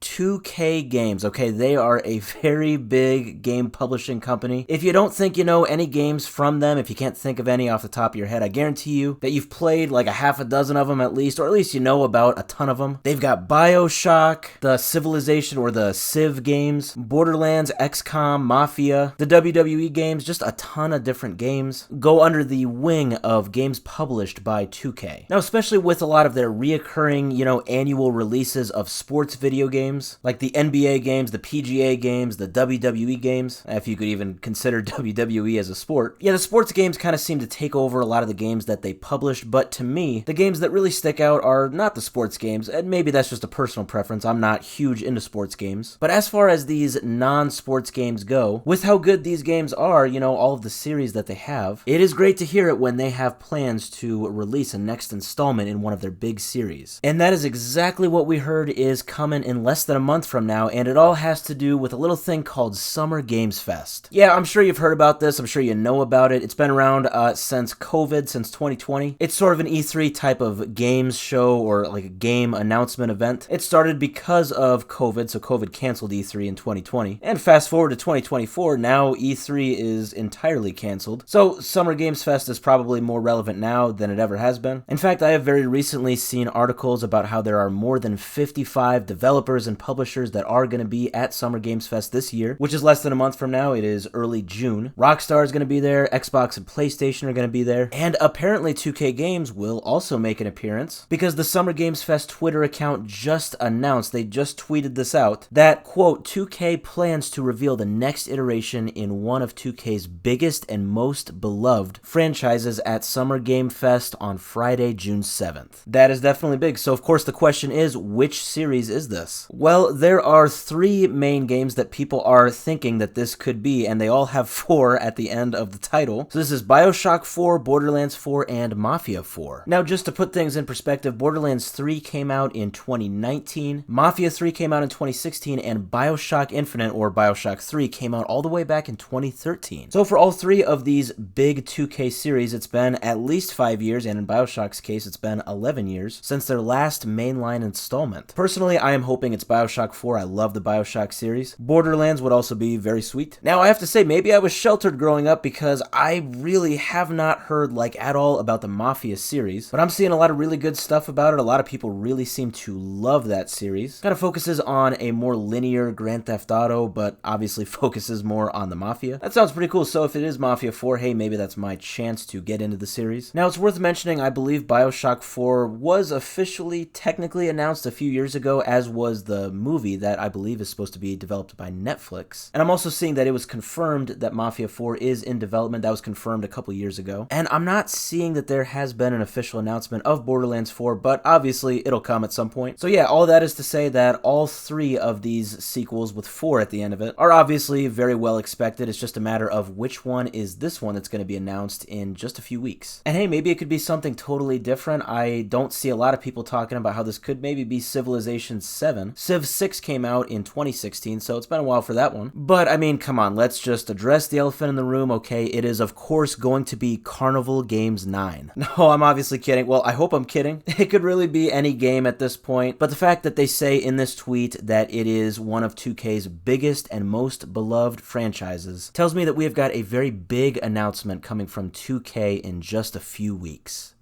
2K Games, okay, they are a very big game publishing company. If you don't think you know any games from them, if you can't think of any off the top of your head, I guarantee you that you've played like a half a dozen of them at least, or at least you know about a ton of them. They've got BioShock, the Civilization or the Civ games, Borderlands, XCOM, Mafia, the WWE games, just a ton of different games go under the wing of games published by 2K. Now, especially with a lot of their reoccurring, annual releases of sports video games, like the NBA games, the PGA games, the WWE games, if you could even consider WWE as a sport. Yeah, the sports games kind of seem to take over a lot of the games that they published, but to me, the games that really stick out are not the sports games, and maybe that's just a personal preference. I'm not huge into sports games. But as far as these non-sports games go, with how good these games are, all of the series that they have, it is great to hear it when they have plans to release a next installment in one of their big series. And that is exactly what we heard is coming in less than a month from now, and it all has to do with a little thing called Summer Games Fest. Yeah, I'm sure you've heard about this. I'm sure you know about it. It's been around since COVID, since 2020. It's sort of an E3 type of games show or like a game announcement event. It started because of COVID, so COVID canceled E3 in 2020. And fast forward to 2024, now E3 is entirely canceled. So Summer Games Fest is probably more relevant now than it ever has been. In fact, I have very recently seen articles about how there are more than 55 developers and publishers that are going to be at Summer Games Fest this year, which is less than a month from now. It is early June. Rockstar is going to be there, Xbox and PlayStation are going to be there, and apparently 2K Games will also make an appearance because the Summer Games Fest Twitter account just announced, they just tweeted this out, that, quote, 2K plans to reveal the next iteration in one of 2K's biggest and most beloved franchises at Summer Game Fest on Friday, June 7th. That is definitely big. So of course the question is, which series is this? Well, there are 3 main games that people are thinking that this could be, and they all have 4 at the end of the title. So this is BioShock 4, Borderlands 4, and Mafia 4. Now, just to put things in perspective, Borderlands 3 came out in 2019, Mafia 3 came out in 2016, and BioShock Infinite, or BioShock 3, came out all the way back in 2013. So for all 3 of these big 2K series, it's been at least 5 years, and in BioShock's case, it's been 11 years, since their last mainline installment. Personally, I am hoping it's BioShock 4. I love the BioShock series. Borderlands would also be very sweet. Now, I have to say, maybe I was sheltered growing up because I really have not heard at all about the Mafia series, but I'm seeing a lot of really good stuff about it. A lot of people really seem to love that series. Kind of focuses on a more linear Grand Theft Auto, but obviously focuses more on the Mafia. That sounds pretty cool. So if it is Mafia 4, hey, maybe that's my chance to get into the series. Now, it's worth mentioning, I believe BioShock 4 was officially technically announced a few years ago, as was the movie that I believe is supposed to be developed by Netflix. And I'm also seeing that it was confirmed that Mafia 4 is in development. That was confirmed a couple years ago. And I'm not seeing that there has been an official announcement of Borderlands 4, but obviously it'll come at some point. So yeah, all that is to say that all 3 of these sequels with 4 at the end of it are obviously very well expected. It's just a matter of which one is this one that's going to be announced in just a few weeks. And hey, maybe it could be something totally different. I don't see a lot of people talking about how this could maybe be Civilization 7. Civ 6 came out in 2016, so it's been a while for that one. But I mean, come on, let's just address the elephant in the room, okay? It is, of course, going to be Carnival Games 9. No, I'm obviously kidding. Well, I hope I'm kidding. It could really be any game at this point, but the fact that they say in this tweet that it is one of 2K's biggest and most beloved franchises tells me that we have got a very big announcement coming from 2K in just a few weeks.